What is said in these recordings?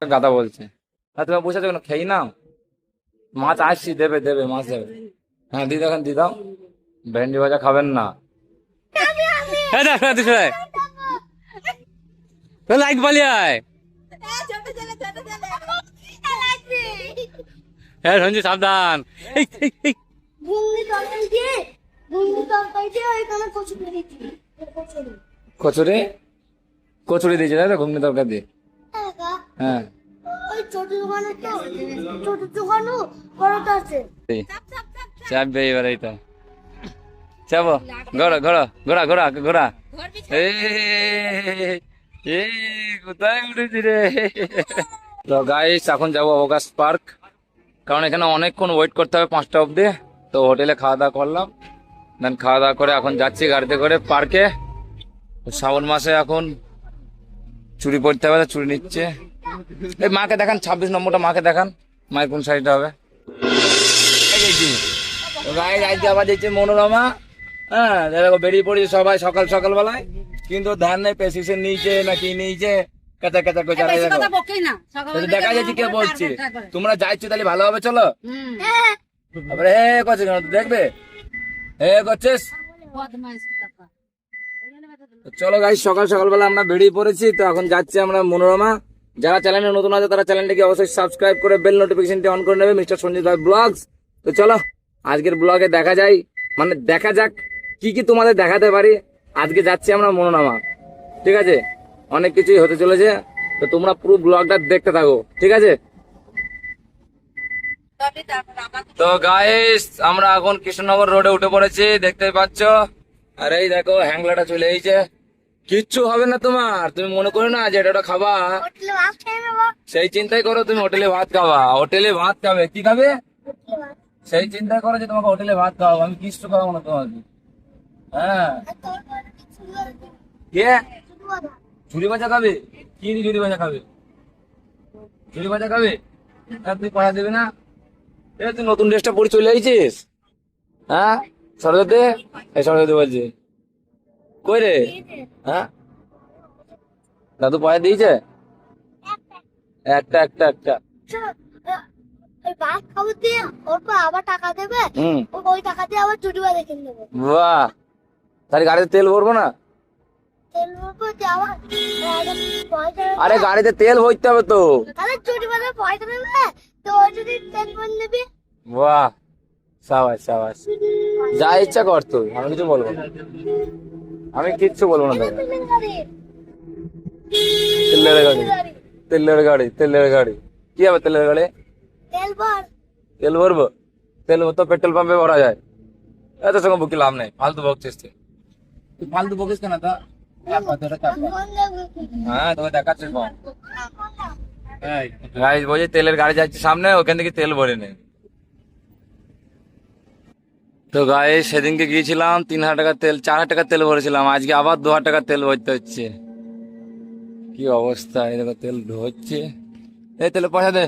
গাদা বলছে। হ্যাঁ তুমি বসে আছো কেন? খেয়ে নাও, মাছ আসছি, দেবে দেবে, মাছ দেবে। হ্যাঁ দি দেখেন, দি দাও। ভেন্ডি ভাজা খাবেন না? লাইট বালিয়ায় হ্যাঁ সঞ্জু সাবধান। কচুরি কচুরি দিয়েছে তাই তো, ঘুগনি তরকারি দিয়ে। হ্যাঁ চাপবে এবার, এই তো চাপো। ঘোড়া ঘোড়া ঘোড়া ঘোড়া ঘোড়া, এই কোথায় উঠেছি রে। তো গাইস এখন যাবো অগাস্ট পার্ক, কারণ এখানে অনেকক্ষণ ওয়েট করতে হবে 5টা অব্দি। তো হোটেলে খাওয়া দাওয়া করলাম, দেন খাওয়া দাওয়া করে এখন যাচ্ছি গাড়িতে করে পার্কে। শ্রাবণ মাসে এখন চুরি পড়তে হবে, চুরি নিচ্ছে। এই মাকে দেখান, 26 নম্বরটা মাকে দেখান, মায়ের কোন শাড়িটা হবে। আজকে আবার দিচ্ছে মনোরমা। হ্যাঁ দেখো বেরিয়ে পড়েছে সবাই সকাল সকাল বেলায়, কিন্তু ধ্যান নেই প্রেসক্রিপশন নিয়েছে নাকি নিয়েছে, কাঁচা কাঁচা করে দেখা যাচ্ছে। কে বলছে তোমরা যাইছো তাহলে ভালো হবে, চলো। তারপরে হে করছে কেন, দেখবে হে করছিস। চলো গাইস, সকাল সকালবেলা আমরা বেরিয়ে পড়েছি। তো এখন যাচ্ছি আমরা মনোরমা। যারা চ্যানেলে নতুন আছে তারা চ্যানেলটিকে অবশ্যই সাবস্ক্রাইব করে বেল নোটিফিকেশনটি অন করে নেবে, মিস্টার সঞ্জিত ভাই ব্লগস। তো চলো আজকের ব্লগে দেখা যায়, মানে দেখা যাক কি কি তোমাদের দেখাতে পারি। আজকে যাচ্ছি আমরা মনোরমা, ঠিক আছে? অনেক কিছুই হতে চলেছে, তো তোমরা পুরো ব্লগটা দেখতে থাকো, ঠিক আছে? তো গাইস আমরা এখন কৃষ্ণনগর রোডে উঠে পড়েছি, দেখতেই পাচ্ছ। আর এই দেখো হ্যাংলাটা চলে এসেছে। কিচ্ছু হবে না তোমার, তুমি মনে করো না যে এটা খাবা, সেই চিন্তাই করো তুমি হোটেলে ভাত খাবা। হোটেলে ভাত খাবে, কি খাবে সেই চিন্তা করো যে তোমাকে হোটেলে ভাত খাওয়াবো। আমি কিচ্ছু খাওয়াবো না তোমাকে। হ্যাঁ কে ঝুড়ি ভাজা খাবে? কি ঝুড়ি ভাজা খাবে? ঝুড়ি ভাজা খাবে? তুই পয়সা দেবে না? তুই নতুন ড্রেসটা পরে চলে আইছিস? হ্যাঁ সরস্বতী, এই সরস্বতী বলছি কই রে? হ্যাঁ দাদু পয়সা দিয়েছে? একটা একটা একটা আবার টাকা দেবে, ওই টাকা দিয়ে আবার চুরি বাজা কিনে দেবো। বাহ, তাহলে গাড়িতে তেল ভরবো না? আরে গাড়িতে তেল ভরতে হবে তো। চুরি বাজা পয়সা দেবে তো, ওই যদি তেল ভরে নেবে। বাহ সাবাস সাবাস, যা ইচ্ছা কর তুই, আমি কিছু বলবো না, আমি কিচ্ছু বলবো না তোকে। তেলের গাড়ি, তেলের গাড়ি, তেলের গাড়ি কি হবে? তেলের গাড়ি তেল ভরবো? তেল তো পেট্রোল পাম্পে ভরা যায়। এত সঙ্গে বুকি লাভ নেই, ফালতু বকছিস তুই। তুই ফালতু বকিস কেন? তা হ্যাঁ তোকে দেখাচ্ছিস গাড়ি বলছি, তেলের গাড়ি যাচ্ছে সামনে, ওখান থেকে তেল ভরে নে। তো গায়ে সেদিনকে গিয়েছিলাম 3000 টাকা তেল, 4000 টাকা তেল ভরেছিলাম, আজকে আবার 2000 টাকা তেল ভরতে হচ্ছে। কি অবস্থা, এই দেখো তেল হচ্ছে। এই তেলে পয়সা দে,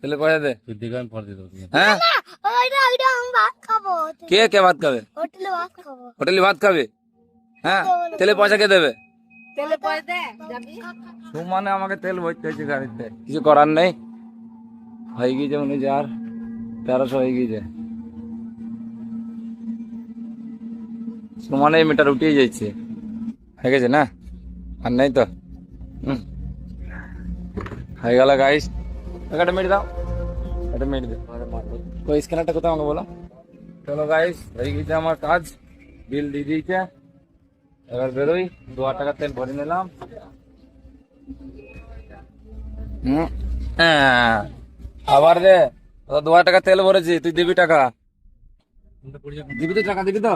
তেলে পয়সা দে। হ্যাঁ কে কে ভাত খাবে? হোটেলে ভাত খাবে? হ্যাঁ তেলে পয়সা কে দেবে? মানে আমাকে তেল ভরতে হচ্ছে গাড়িতে, কিছু করার নেই। হয়ে গিয়েছে 1300 হয়ে গিয়েছে। সমানে মিটার উঠিয়ে যাচ্ছে, হয়ে গেছে না? আর নেই তো, হয়ে গেল গাইস। একটা মিনিট দাও, একটা মিনিট দাও, ওই স্ক্যানারটা কোথাও আমাকে বলো। চলো গাইস, হয়ে গেছে আমার কাজ, বিল দিয়ে দিয়েছে। এবার বেরোই, 2000 টাকা তেল ভরে নিলাম। আবার রে 2000 টাকা তেল ভরেছি, তুই দিবি টাকা? দিবি তো টাকা, দিবি তো?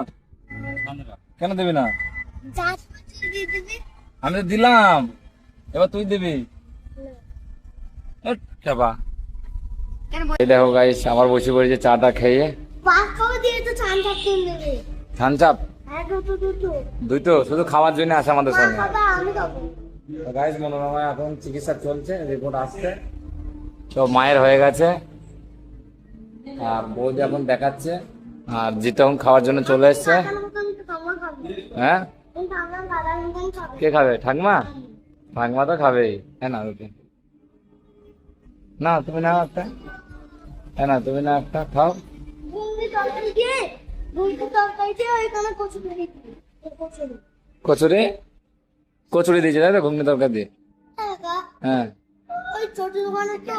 কেন দিবি না? আমি তো দিলাম, এবার তুই দিবি। দেখো গাইস আমার বসে পড়েছে চাটা খেয়ে। থামচাপ দুটো শুধু খাওয়ার জন্য আসে আমাদের সঙ্গে। গাইস মনোরমা এখন চিকিৎসা চলছে, রিপোর্ট আসছে। তো মায়ের হয়ে গেছে, আর বৌদি এখন দেখাচ্ছে, আর জিতু এখন খাওয়ার জন্য চলে এসছে। হ্যাঁ কে খাবে? ঠাকমা? ভাঙমা তো খাবে, হ্যাঁ না রুটি না, তুমি না একটা, হ্যাঁ না তুমি না একটা খাও। ঘুগনি তরকারি দিয়ে, ঘুগনি তরকারি দিয়ে ওইখানে কচুরি দিয়েছি। কচুরি। কচুরি, কচুরি দিয়েছে তাই তো ঘুগনি তরকারি দিয়ে? হ্যাঁ গা। হ্যাঁ ওই ছোট দোকানে তো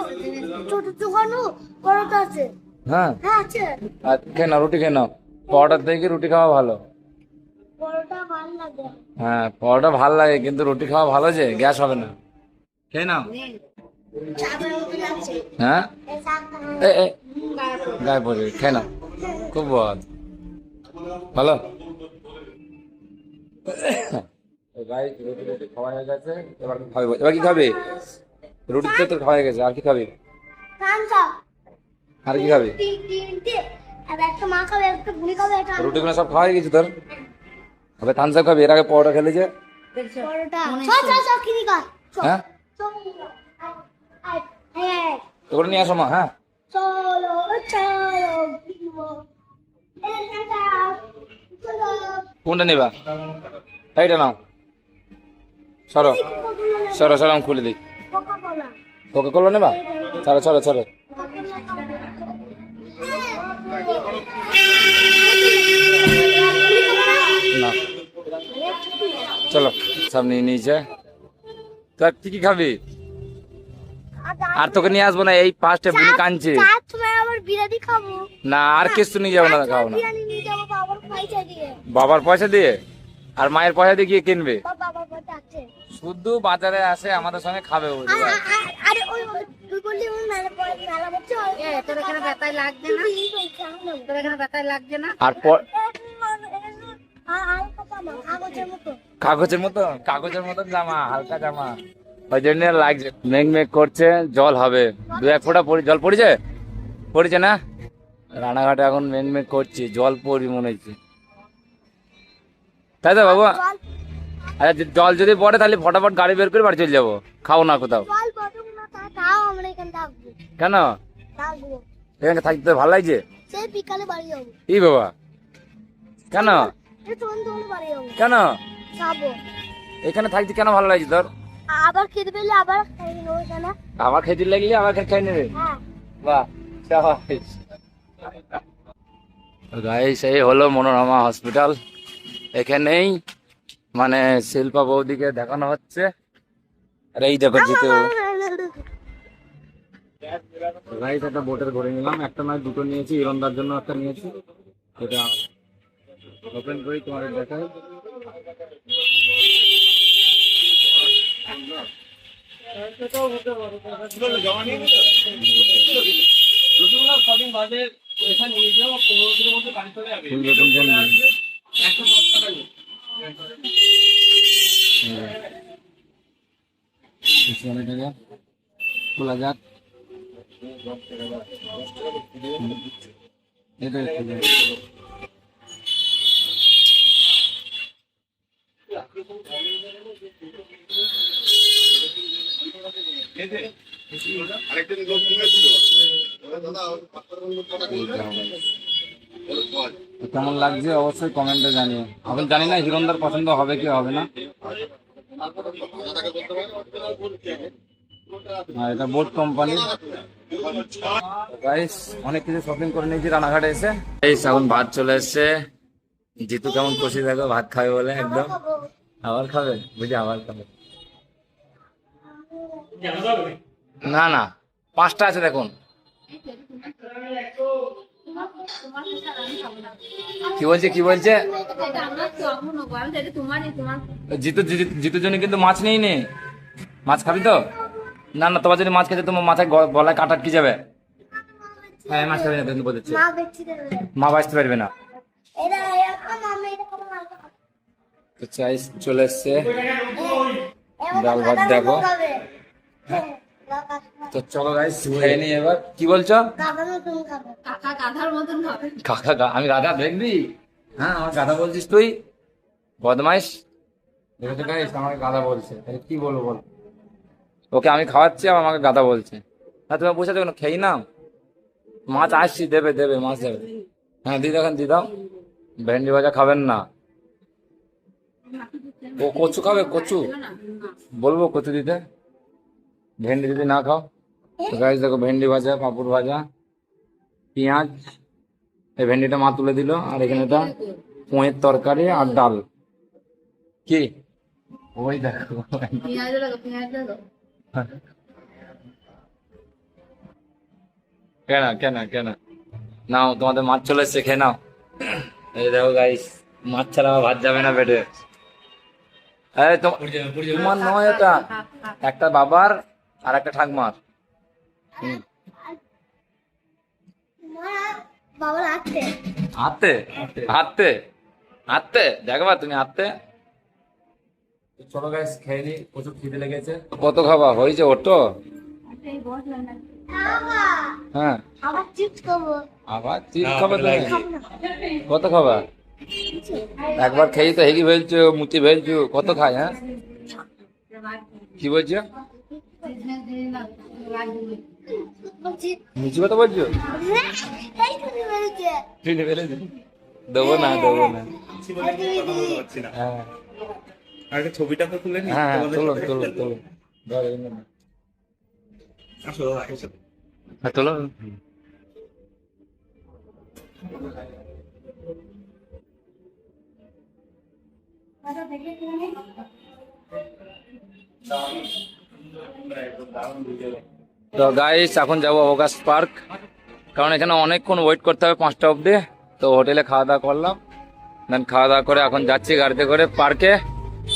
ছোট দোকানও পরোটা আছে। হ্যাঁ, হ্যাঁ আছে। আর খেয়ে নাও, রুটি খেয়ে নাও। পরোটার থেকে রুটি খাওয়া ভালো। পরোটা ভালো লাগে। হ্যাঁ পরোটা ভালো লাগে, কিন্তু রুটি খাওয়া ভালো, যে গ্যাস হবে না। খেয়ে নাও। চাপের মতো লাগছে। হ্যাঁ এই শাক এ এ গায়ে পড়ে, খেয়ে নাও, খুব ভালো। গায়ে রুটি রুটি খাওয়া হয়ে গেছে, এবার কি খাবে? এবার কি খাবে? রুটিতে তো খাওয়া হয়ে গেছে, আর কি খাবে? কাঁচা। আর কি খাবে? তিনটে আর একটা মা খাবে, একটা বুড়ি খাবে, একটা আমি রুটিগুলো সব খাওয়া হয়ে গেছে তোর? হবে থামস আপ খাবি? এর আগে পরোটা খেলে যে। পরোটা। চল কিনি গা। হ্যাঁ চল। হ্যাঁ। তোর নিয়ে আসো মা। হ্যাঁ চলো চলো কিনবো। চলো। কোনটা নেবা? এইটা নাও, সরো সরো সরো, আমি খুলে দিই। কোকা-কোলা। কোকা কোলা নেবা? চলো চলো চলো। না চলো, সব নিয়ে নিয়েছে। তো আর কি খাবি? আর তোকে নিয়ে আসবো না, এই ফার্স্টে বুনি কাঁদছে। চার সময় আবার বিরিয়ানি খাবো। না আর কিছু নিয়ে যাবো না, খাবো না। বিরিয়ানি নিয়ে যাবো বাবার পয়সা দিয়ে। বাবার পয়সা দিয়ে আর মায়ের পয়সা দিয়ে গিয়ে কিনবে? বাবার পয়সা আছে। শুধু বাজারে আসে আমাদের সঙ্গে খাবে ও। আরে ওই তুই বললি ওই মেলা বলছে তোর এখানে ব্যথায় লাগছে না? তোর এখানে ব্যথায় লাগছে না? আর পর কাগজের মতো। কাগজের মতো, কাগজের মতো জামা, হালকা জামা, ওই জন্য লাগছে। মেঘ মেঘ করছে, জল হবে, দু এক ফোঁটা জল পড়েছে, পড়েছে না? রানাঘাটে এখন মেঘ মেঘ করছে, জল পড়ি মনে হচ্ছে, তাই তো বাবু? আচ্ছা জল যদি পড়ে তাহলে ফটাফট গাড়ি বের করে বাড়ি চলে যাবো, খাও না কোথাও। জল বটম না তাও আমরা এখানে থাকবো। কেন? থাকবো। এখানে থাকতে ভালো লাগছে? সেই বিকালে বাড়ি যাবো। ই বাবা, কেন? এই সন্ধ্যে বাড়ি যাবো। কেন যাবো। এখানে থাকতে কেন ভালো লাগছে তোর? আবার খেতে পেলে আবার খাই নেবো এখানে। আবার খেতে লাগলে আবার খেয়ে নেবে? হ্যাঁ। বাহ সাবাস। গাইস এই হলো মনোরমা হসপিটাল, এখানেই মানে শিল্পা বৌদিকে দেখানো হচ্ছে। আর এই দেখো জিতু। গাইস একটা বোটের ঘুরে নিলাম, একটা নয় দুটো নিয়েছি, ইরন্দার জন্য একটা নিয়েছি। এটা ওপেন করি তোমাদের দেখাই। খোলা যাক, কেমন লাগছে অবশ্যই কমেন্টে জানিও। এখন জানি না হিরণদার পছন্দ হবে কি হবে না। এটা বোট কোম্পানি। গাইস অনেক কিছু শপিং করে নিয়েছি রানাঘাটে এসে। এই এখন ভাত চলে এসছে, জিতু কেমন খুশি থাকো ভাত খাবে বলে, একদম। আবার খাবে? বুঝি আবার খাবে। না না 5টা আছে দেখুন। কি বলছে কি বলছে? জিতু জিতুর জন্য কিন্তু মাছ নেই নে। মাছ খাবি তো? না না তোমার যদি মাছ খেতে তোমার মাথায় গলায় কাটা কি যাবে। হ্যাঁ মাছ খাবি না কিন্তু বলছে, মা বেচি দেবে। মা বাঁচতে পারবে না। এটা আমি এটা খাবো না। তো চাই চলে এসছে, ডাল ভাত দেখো। তো চলো গাইস খেয়ে নি এবার। কি বলছো? কাকা গাধার মতন খাবে। কাকা আমি গাধা দেখবি? হ্যাঁ আমার গাধা বলছিস তুই, বদমাইশ। দেখেছো গাইস আমাকে গাধা বলছে, তাহলে কি বলবো বল? ওকে আমি খাওয়াচ্ছি আর আমাকে গাধা বলছে। হ্যাঁ তুমি বসে দেখো, খেয়ে নাও। মাছ আসছি, দেবে দেবে মাছ দেবে। হ্যাঁ দি দেখেন দি দাও। ভেন্ডি ভাজা খাবেন না? ও কচু খাবে, কচু বলবো কচু দিতে, ভেন্ডি যদি না খাও তো গাইস দেখো ভেন্ডি ভাজা, পাঁপড় ভাজা, পেঁয়াজ, এই ভেন্ডিটা মা তুলে দিল, আর এখানে এটা পোঁয়ের তরকারি আর ডাল। কি ওই দেখো কেন কেন কেন, নাও তোমাদের মাছ চলে এসছে, খেয়ে নাও। এই দেখো গাইস, মাছ ছাড়া আমার ভাত যাবে না পেটে। এই তোমার নয় এটা, একটা বাবার আর একটা ঠাকমার। বাবা লাগছে হাতে হাতে হাতে দেখবা তুমি হাতে। চলো গাইস খেয়ে নি, প্রচুর খিদে লেগেছে। কত খাবা হয়েছে ওটো? হ্যাঁ আবার চিপস খাবো। আবার চিপস খাবে তুমি? কত খাবা? একবার খেয়ে তো হেগি ফেলছো, মুচি ফেলছো, কত খায়? হ্যাঁ কি বলছো? মুচি কথা বলছো? এই তো বেরোচ্ছে। ফেলে ফেলেছে, দেবো না দেবো না। হ্যাঁ আগে ছবিটা তো তুলে নি হ্যাঁ তোলো তোলো তোলো, ধর এই নাও। আসো আসো হ্যাঁ তোলো। তো গাইস এখন যাবো অবকাশ পার্ক, কারণ এখানে অনেকক্ষণ ওয়েট করতে হবে 5টা অবধি। তো হোটেলে খাওয়া দাওয়া করলাম, দেন খাওয়া দাওয়া করে এখন যাচ্ছি গাড়িতে করে পার্কে।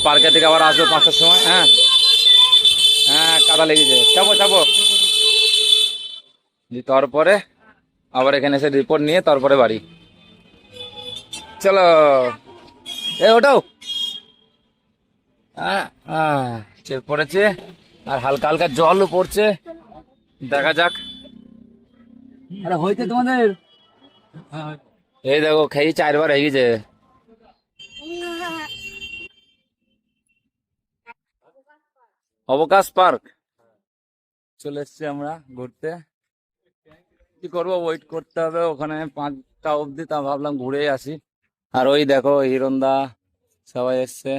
পার্কে থেকে আবার আসবো 5টার সময়। হ্যাঁ হ্যাঁ কাদা লেগেছে, যাবো যাবো। তারপরে আবার এখানে এসে রিপোর্ট নিয়ে তারপরে বাড়ি। চলো এ ওটাও চেক পড়েছে, আর হালকা হালকা জলও পড়ছে, দেখা যাক। আরে হইতে তোমাদের এই দেখো খেয়ে 4বার হয়ে গেছে। অবকাশ পার্ক চলে এসছি আমরা ঘুরতে। কি করবো, ওয়েট করতে হবে ওখানে 5টা অবধি, তা ভাবলাম ঘুরে আসি। আর ওই দেখো হিরণদা সবাই এসছে।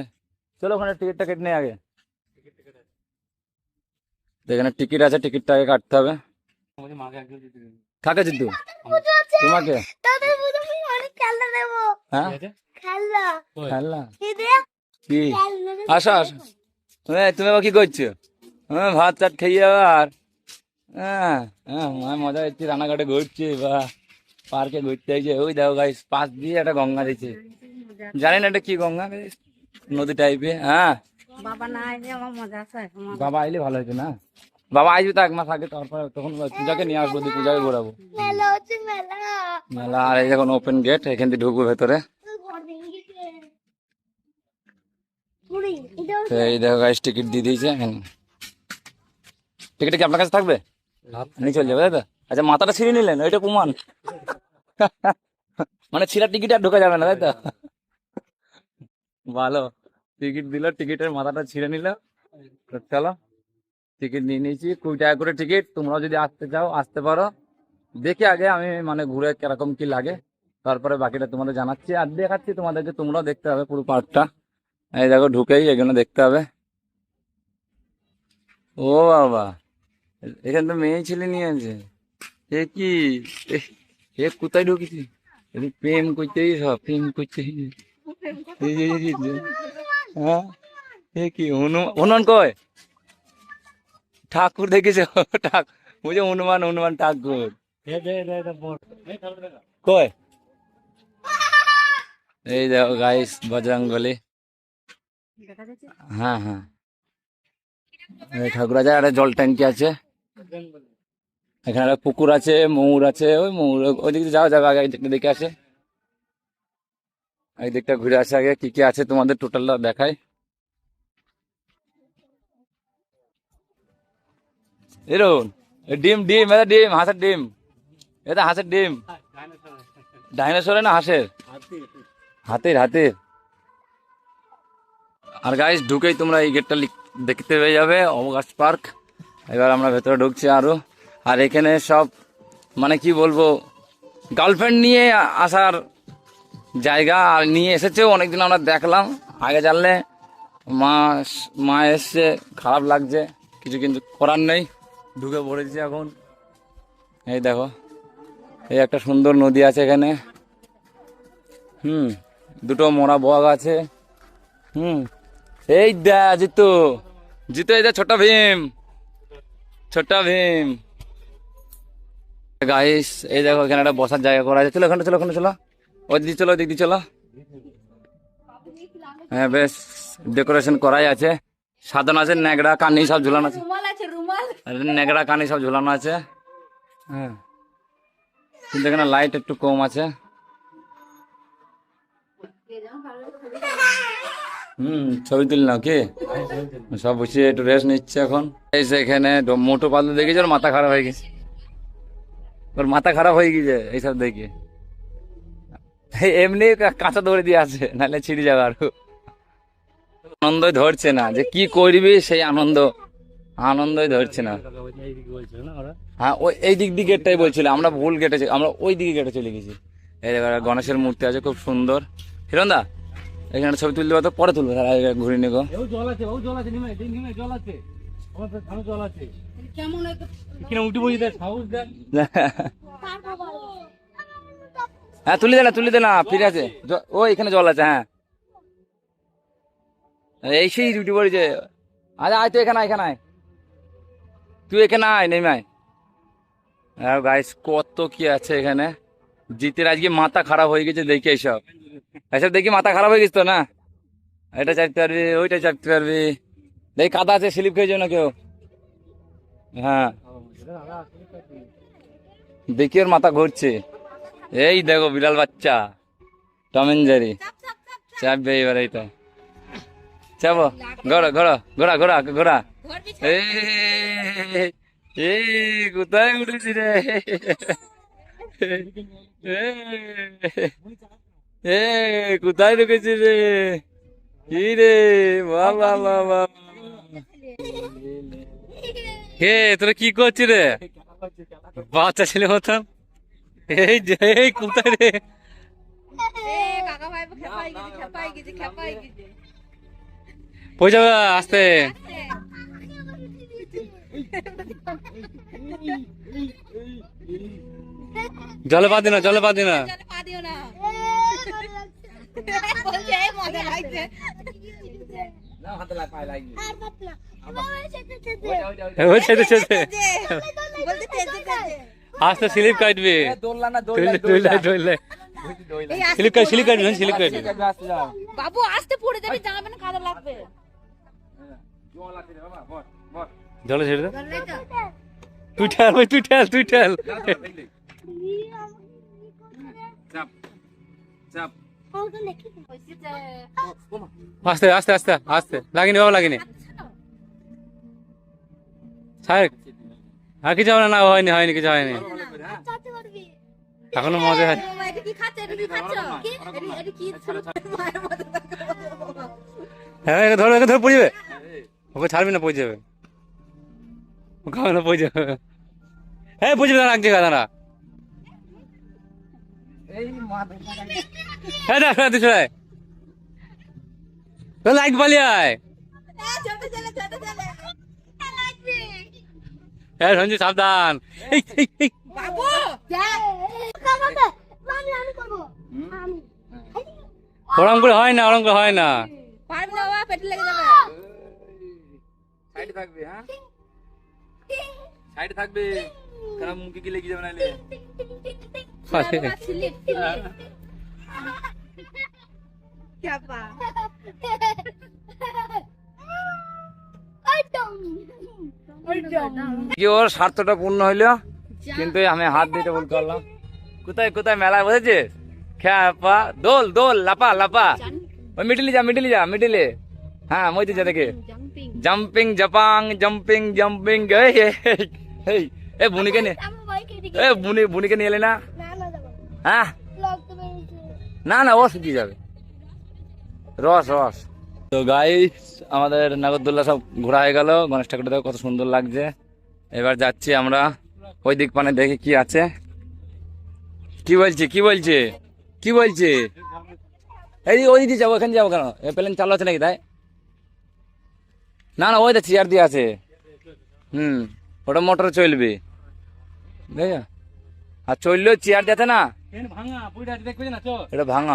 চলো ওখানে টিকিটটা কেটে নেই আগে, এখানে টিকিট আছে, টিকিটটা আগে কাটতে হবে। কাকে জিতু তোমাকে? তাদের মধ্যে আমি অনেক খেলনা দেবো। হ্যাঁ খেলনা খেলনা এই দেখ, কি? খেলনা দেবো। আসো আসো, তুমি আবার কি করছো? হ্যাঁ ভাত টাত খেয়ে আবার হ্যাঁ হ্যাঁ মজা হচ্ছে, রানাঘাটে ঘুরছি বা পার্কে ঘুরতে হয়েছে। ওই দেখো গাইস পাশ দিয়ে একটা গঙ্গা দিচ্ছে, জানি না এটা কি গঙ্গা, নদী টাইপের। হ্যাঁ বাবা না আইলে আমার মজা আছে। বাবা আইলে ভালো হতো না, বাবা আসবে তো 1 মাস আগে, তারপরে তখন পূজাকে নিয়ে আসবো, দিয়ে পূজাকে ঘোরাবো। মেলা হচ্ছে মেলা। মেলা, আর এই দেখুন ওপেন গেট, এখান থেকে ঢুকবো ভেতরে। ঘর ভেঙে গেছে। পুরি, এটা তো এই দেখো গাইস টিকিট দিয়ে দিয়েছে। টিকিট কি আপনার কাছে থাকবে? নিয়ে চলে যাবে তাই তো? আচ্ছা মাথাটা ছিঁড়ে নিলেন, ওইটা প্রমাণ। মানে ছিঁড়া টিকিট আর ঢোকা যাবে না তাই তো? ভালো, টিকিট দিল, টিকিটের মাথাটা ছিঁড়ে নিল। তো চলো টিকিট নিয়ে নিয়েছি, 20 টাকা করে টিকিট। তোমরাও যদি আসতে চাও আসতে পারো। দেখে আগে আমি মানে ঘুরে কিরকম কি লাগে, তারপরে বাকিটা তোমাদের জানাচ্ছি আর দেখাচ্ছি তোমাদেরকে, তোমরাও দেখতে হবে পুরো পার্কটা। এই দেখো ঢুকেই এখানে দেখতে হবে। ও বাবা, এখানে তো মেয়ে ছেলে নিয়ে আছে। এ কি এ কোথায় ঢুকেছি? প্রেম করতেই সব, প্রেম করতেই। হ্যাঁ এ কি হনুমান কয় ঠাকুর দেখেছে? বুঝে হনুমান, হনুমান ঠাকুর কয়। এই দেখো গাইস বজরংবলী। হ্যাঁ হ্যাঁ এই ঠাকুর আছে, একটা জল ট্যাঙ্কি আছে, এখানে একটা পুকুর আছে, ময়ূর আছে। ওই ময়ূর ওই দিকে যাওয়া যাবে, আগে দেখে আসে, এই দিকটা ঘুরে আসে আগে। কি কি আছে তোমাদের টোটালটা দেখাই। এরকম ডিম ডিম, এটা ডিম, হাঁসের ডিম, এটা হাঁসের ডিম। ডাইনোসরের না হাঁসের? হাতির, হাতির। আর গাইস ঢুকেই তোমরা এই গেটটা দেখতে পেয়ে যাবে অবকাশ পার্ক। এবার আমরা ভেতরে ঢুকছি আরো। আর এখানে সব মানে কি বলবো, গার্লফ্রেন্ড নিয়ে আসার জায়গা, আর নিয়ে এসেছেও অনেকদিন আমরা দেখলাম। আগে জানলে মা মা এসছে, খারাপ লাগছে, কিছু কিন্তু করার নেই, ঢুকে পড়েছি এখন। এই দেখো, এই একটা সুন্দর নদী আছে এখানে। দুটো মোরা বগ আছে। এই দা জিতু, জিতু এই দা ছোট ভীম, ছোট ভীম। গাইস এই দেখো এখানে একটা বসার জায়গা করা আছে। চলো ওখানে চলো, ওখানে চলো, ওই দিক চলো, ওই দিক দিয়ে চলো। হ্যাঁ বেশ ডেকোরেশন করাই আছে, সাধন আছে, নেগড়া কানি সব ঝুলানো আছে, নেগড়া কানি সব ঝুলানো আছে। হ্যাঁ কিন্তু এখানে লাইট একটু কম আছে। ছবি তুলি নাও কি, সব বসে একটু রেস্ট নিচ্ছে এখন। এসে এখানে মোটো পাতলু দেখেছে, ওর মাথা খারাপ হয়ে গেছে, ওর মাথা খারাপ হয়ে গেছে এইসব দেখে। এমনি কাঁচা দৌড়ে দিয়ে আছে, নাহলে ছিঁড়ে যাবে আরো। আনন্দই ধরছে না, যে কি করবি সেই আনন্দই ধরছে না। হ্যাঁ ওই এই দিক দিয়ে গেটটাই বলছিল, আমরা ভুল গেটে, আমরা ওই দিকে গেটে চলে গেছি। এই গণেশের মূর্তি আছে খুব সুন্দর। হিরণদা এখানে ছবি তুলতে পারতো, পরে তুলবো, তারা ঘুরে নেবো। হ্যাঁ তুলি দে না, ফিরে আছে ও, এখানে জল আছে। হ্যাঁ এই সেই ডিউটি পড়েছে। আরে আয় তো এখানে, এখানে আয়, তুই এখানে আয়, নেমে আয়। গাইস কত কি আছে এখানে। জিতের আজকে মাথা খারাপ হয়ে গেছে দেখে, এইসব দেখি মাথা খারাপ হয়ে গেছে তো না। এটা চাপতে পারবি, ওইটা চাপতে পারবি, দেখি কাদা আছে, স্লিপ খেয়ে যাও না কেউ। হ্যাঁ দেখি ওর মাথা ঘুরছে। এই দেখো বিড়াল বাচ্চা টম এন্ড জেরি চাপবে এবার, এইটা চাপো, ঘোরা ঘোরা ঘোরা ঘোরা ঘোরা। এই কোথায় উঠেছি রে, কোথায় ঢুকেছি রে, কি রে, বাবা বাবা। হে তোরা কি করছিস রে, বাচ্চা ছেলে মতন। এই যে কোথায় রে, পৌঁছে যাবে আস্তে। জলে পা দিনা, জলে পা দিনা। আস্তে স্লিপ কাটবে, স্লিপ কাটবে, স্লিপ কাটবে। বাবু আস্তে পড়ে যাবে, জামা প্যান্ট কাদা লাগবে। জলে ছেড়ে দে, তুই ঠেল ভাই, তুই ঠেল, তুই ঠেল। আস্তে আস্তে আস্তে আস্তে, লাগেনি বাবা, লাগেনি। সাহেব আর কিছু হবে না, হয়নি হয়নি, কিছু হয়নি, এখনো মজা হয়। হ্যাঁ ধরো, ধরে পড়ে যাবে, ওকে ছাড়বি না, পড়ে যাবে, ওখানে না পড়ে যাবে। হ্যাঁ পড়ে যাবে, রাখছে দাঁড়া। হ্যাঁ দেখ তুই ছড়ায় লাইট পালিয়ায়। হ্যাঁ সঞ্জু সাবধান। ওরম করে হয় না, ওরম করে হয় না। সাইডে থাকবে, হ্যাঁ সাইডে থাকবে, কারণ মুখে কি লেগে যাবে নাহলে। কি ওর স্বার্থটা পূর্ণ হইলো, কিন্তু আমি হাত দিতে বলতে পারলাম। কোথায় কোথায় মেলায় বসেছে, খ্যাপা দোল দোল লাপা লাপা, ওই মিডিলে যা, মিডিলে যা, মিডিলে। হ্যাঁ মইতে যা, দেখে জাম্পিং জাপাং, জাম্পিং জাম্পিং। এই বুনিকে নিয়ে, বুনিকে নিয়ে এলে না। হ্যাঁ না না, ও শুকিয়ে যাবে, রস রস। তো গাইস আমাদের নাগরদোল্লা সব ঘোরা হয়ে গেল, গণেশ ঠাকুরটা কত সুন্দর লাগছে। এবার যাচ্ছি আমরা ওই দিক পানে, দেখি কি আছে। কি বলছে, কি বলছে, কি বলছে? এই ওই দিকে যাবো, এখানে যাবো কেন? প্লেন চালু আছে নাকি? তাই না না ওই তো চেয়ার দিয়ে আছে। ওটা মোটর চলবে, বুঝলি? আর চললেও চেয়ার দিতে না, এটা ভাঙা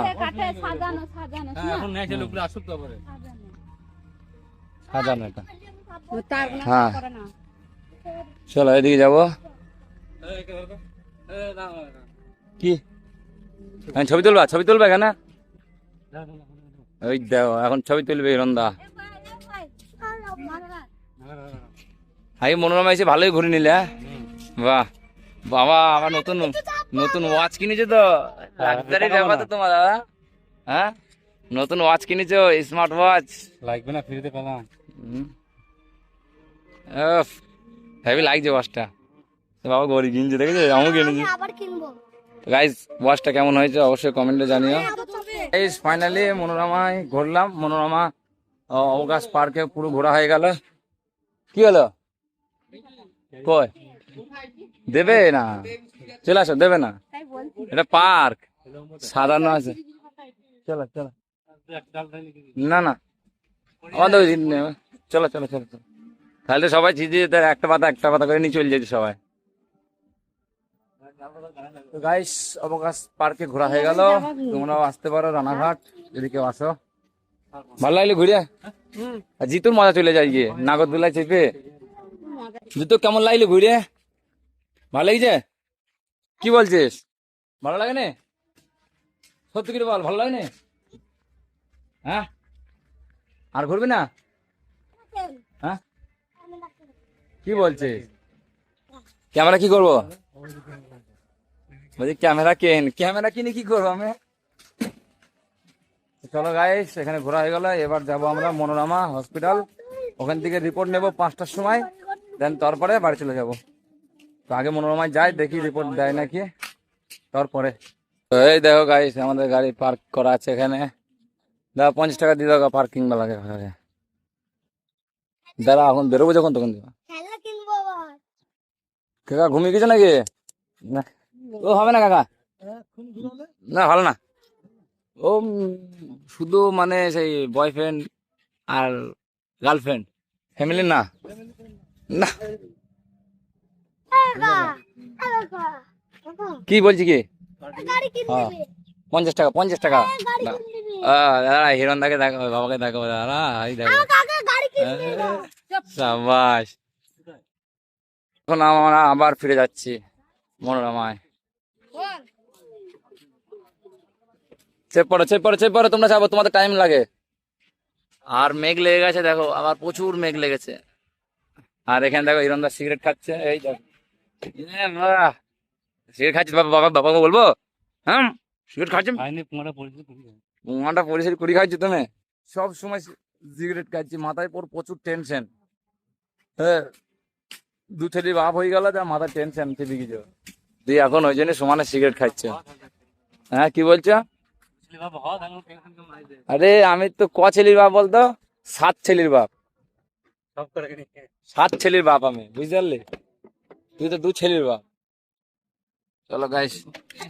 সাজানো এটা। হ্যাঁ চলো এদিকে যাবো। কি ছবি তুলবা? ছবি তুলবে এখানে? ওই দেখো এখন ছবি তুলবে হিরণদা। আগে মনোরমা এসে ভালোই ঘুরে নিলে। হ্যাঁ? বাহ বাবা, আবার নতুন নতুন ওয়াচ কিনেছো তো, লাক্সারি ব্যাপার তো তোমার দাদা। হ্যাঁ নতুন ওয়াচ কিনেছো, স্মার্ট ওয়াচ। লাগবে না, ফ্রিতে পেলাম। হেভি লাগছে ওয়াচটা। বাবা গরিব কিনছে, দেখেছো? আমিও কিনেছি। আবার কিনবো। গাইস ওয়াচটা কেমন হয়েছে অবশ্যই কমেন্টে জানিও। গাইস ফাইনালি মনোরমায় ঘুরলাম, মনোরমা অবকাশ পার্কে পুরো ঘোরা হয়ে গেল। কি হলো? কই দেবে না? চলে আসো, দেবে না? এটা পার্ক সাজানো আছে। চলো চলো, না না আমাদের ওই দিন চলো চলো চলো চলো। তাহলে সবাই চিঠি একটা পাতা করে নিয়ে চলে যেতে সবাই। তো গাইস অবকাশ পার্কে ঘোরা হয়ে গেল, তোমরাও আসতে পারো রানাঘাট যদি কেউ আসো। ভালো লাগলো ঘুরে? আর জিতুর মজা চলে যায় গিয়ে নাগরদোলায় চেপে। জিতু কেমন লাগলো ঘুরে? ভালো লাগছে? কি বলছিস, ভালো লাগে না? সত্যি করে বল, ভালো লাগে না? হ্যাঁ আর ঘুরবি না? হ্যাঁ কি বলছিস? ক্যামেরা কি করবো? বলছি ক্যামেরা কিনে কি করবো আমি? চলো গাইস এখানে ঘোরা হয়ে গেল, এবার যাবো আমরা মনোরমা হসপিটাল। ওখান থেকে রিপোর্ট নেবো 5টার সময়, দেন তারপরে বাড়ি চলে যাবো। তো আগে মনোরমায় যাই, দেখি রিপোর্ট দেয় নাকি, তারপরে। তো এই দেখো গাইস আমাদের গাড়ি পার্ক করা আছে এখানে। দাদা 50 টাকা দিয়ে দাও পার্কিং বেলাকে। দাদা এখন বেরোবো যখন তখন দেবো। খেলা কিনবো আবার। কাকা ঘুমিয়ে গেছে নাকি? না ও হবে না কাকা, না ভালো না। ও শুধু মানে সেই বয়ফ্রেন্ড আর গার্লফ্রেন্ড, ফ্যামিলি না। না কি বলছি কি? গাড়ি কিনবে। 50 টাকা 50 টাকা। গাড়ি কিনবে। দাদা হিরণ দাকে দেখো, বাবাকে দেখো দাদা, এই দেখো কাকা গাড়ি কিনবে না। সাবাস। এখন আমরা আবার ফিরে যাচ্ছি মনোরমায়। চেপ পড়ো তোমরা যাবো, তোমাদের টাইম লাগে। আর মেঘ লেগে গেছে দেখো, আবার প্রচুর মেঘ লেগেছে। আর এখানে দেখো হিরণদা সিগারেট খাচ্ছে, এই দেখো সিগারেট খাচ্ছি। বাবাকে বলবো? হ্যাঁ সিগারেট খাচ্ছি, পুঙ্গাটা পরিষ্কার করি খাচ্ছি। তুমি সব সময় সিগারেট খাচ্ছি, মাথায় পর প্রচুর টেনশন। হ্যাঁ 2 ছেলে বাপ হয়ে গেল, যা মাথায় টেনশন চেপে গেছে দিয়ে, এখন ওই জন্য সমানে সিগারেট খাচ্ছে। হ্যাঁ কি বলছো? আরে আমি তো ছেলের বাপ বলতো, 7 ছেলের বাপ। 7 ছেলের বাপ আমি, বুঝতে পারলি? তুই তো 2 ছেলের বাপ। চলো গাইস।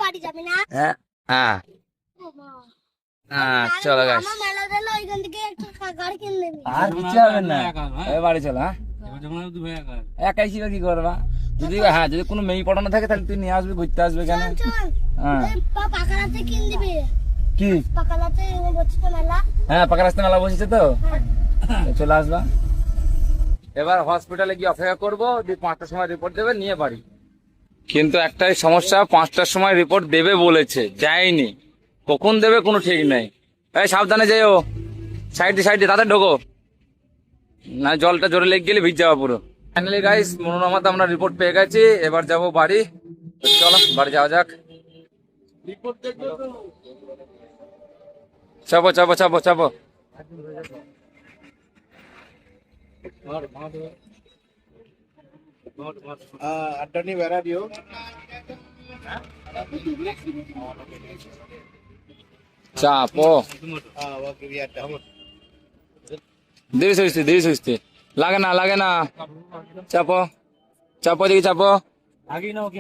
বাড়ি যাবে না? হ্যাঁ হ্যাঁ হ্যাঁ চলো গাইস। আমার মেলা দিল, ওইখান থেকে একটা গাড়ি কিনে নেবে। আর কিছু হবে না, এই বাড়ি চলো। হ্যাঁ একাই ছিল কি করবা? যদি কোনো মেয়ে পড়ানো থাকে তাহলে তুই নিয়ে আসবি, ঘুরতে আসবে কেন? চল হ্যাঁ পাকালাতে কিনে দিবে। কি পাকালাতে বলছি তো মেলা। হ্যাঁ পাকা রাস্তা মেলা বসেছে তো, চলে আসবা। এবার হসপিটালে গিয়ে অপেক্ষা করবো, 5টার সময় রিপোর্ট দেবে, নিয়ে বাড়ি। কিন্তু একটাই সমস্যা, 5টার সময় রিপোর্ট দেবে বলেছে, যায়নি। কখন দেবে কোনো ঠিক নেই। এই সাবধানে যেও, সাইডে তাদের ঢোকো, না জলটা জোরে লেগে গেলে ভিজ যাওয়া পুরো। ফাইনালি গাইস মনোরমাতে আমরা রিপোর্ট পেয়ে গেছি, এবার যাবো বাড়ি। তো চলো বাড়ি যাওয়া যাক। চাপো। अड्डानी वेरा दियो চাপো ओके भी अड्डा ধীরে সুস্থে লাগে না চাপো দিকে চাপো। आगे ना ओके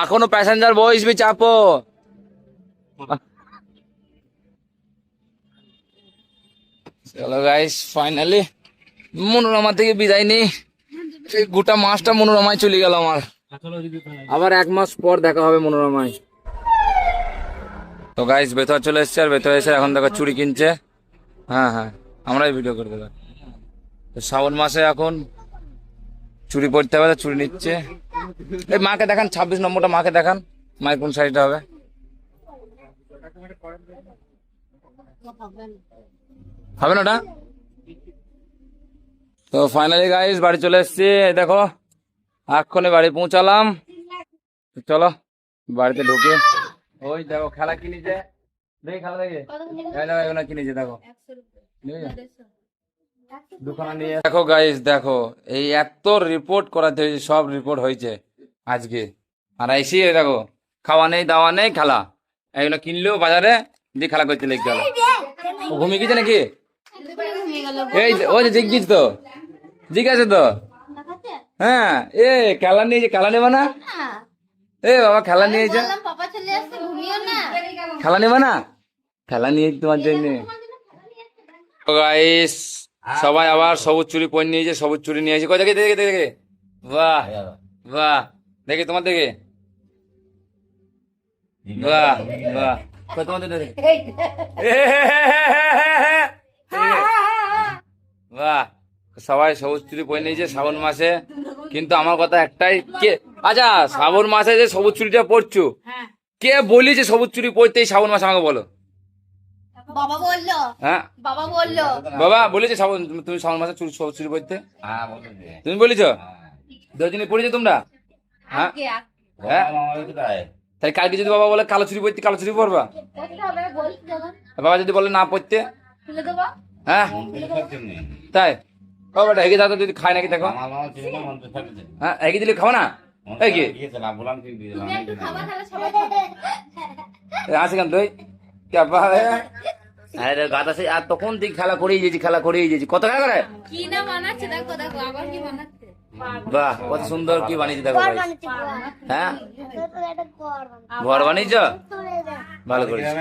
এখনো প্যাসেঞ্জার বসবি, চাপো। চলো গাইস ফাইনালি মনোরমা থেকে বিদায় নেই, এই গোটা মাসটা মনোরমায় চলে গেল আমার। আবার 1 মাস পর দেখা হবে মনোরমায়। তো গাইস ভেতর চলে এসছে, আর ভেতরে এসে এখন দেখো চুড়ি কিনছে। হ্যাঁ হ্যাঁ, আমরাই ভিডিও করে দেবো। তো শ্রাবণ মাসে এখন চুড়ি পরতে হবে, তো চুড়ি নিচ্ছে। এই মাকে দেখান, 26 নম্বরটা মাকে দেখান, মায়ের কোন শাড়িটা হবে। হবে না ওটা? তো ফাইনালি গাইস বাড়ি চলে এসেছি, এই দেখো এক্ষণে বাড়ি পৌঁছালাম। চলো বাড়িতে ঢুকে, ওই দেখো খেলা কিনেছে, দেখি খেলা দেখে এগুলো কিনেছে দেখো, দুখানা নিয়ে দেখো গাইস। দেখো এই এত রিপোর্ট করাতে হয়েছে, সব রিপোর্ট হয়েছে আজকে। আর এসে দেখো খাওয়া নেই দাওয়া নেই খেলা, এগুলো কিনলেও বাজারে দিয়ে খেলা করতে লেগে গেল। ও ঘুমিয়ে গেছে নাকি? এই ওই যে জিজ্ঞেস তো, জিজ্ঞাসা তো। হ্যাঁ এ খেলা নিয়েছে, খেলা নেবা না? এ বাবা খেলা নিয়েছে, পাপা চলে আসছে, ঘুমিও না। খেলা নেবা না? খেলা নিয়ে তোমার জন্য। গাইস সবাই আবার সবুজ চুরি পরে নিয়েছে, সবুজ চুরি নিয়েছে। কই দেখে দেখে দেখে, বাহ বাহ, দেখে তোমার দেখে, বাহ বাহ, কই তোমাদের দেখে, বাহ। সবাই সবুজ চুরি পরে নিয়েছে শ্রাবণ মাসে। কিন্তু আমার কথা একটাই, কে আচ্ছা শ্রাবণ মাসে যে সবুজ চুরিটা পরছো, কে বলি যে সবুজ চুরি পরতে এই শ্রাবণ মাসে, আমাকে বলো। বাবা বললো, হ্যাঁ বাবা বললো। বাবা বলেছে শ্রাবণ, তুমি শ্রাবণ মাসে সবুজ চুরি পরতে? তুমি বলেছো? 2 দিনে পড়েছো তোমরা? হ্যাঁ আগে হ্যাঁ, তাই কালকে যদি বাবা বলে কালো চুরি পরতে, কালো চুরি পরবা? করতে হবে, বলছি যখন বাবা যদি বলে না পড়তে, তুলে দেবো। হ্যাঁ তাই বাবাটা হেগে দাদা যদি খায় নাকি দেখো, হ্যাঁ হেগে দিলে খাও না, এই কি তুমি একটু খাবার খেলে সবাই খাবে। আসে কেন তুই আরে গাদা সে আর তখন থেকে খেলা করেই যেছি, খেলা করেই যেছি। কত খেলা করে, কি না বানাচ্ছে দেখো, দেখো আবার কি বানাচ্ছে। বাহ কত সুন্দর কি বানিয়েছে দেখো ভাই। বানিয়েছি হ্যাঁ একটা ঘর বানিয়েছি। ঘর বানিয়েছ, চলে যায়। ভালো করেছো।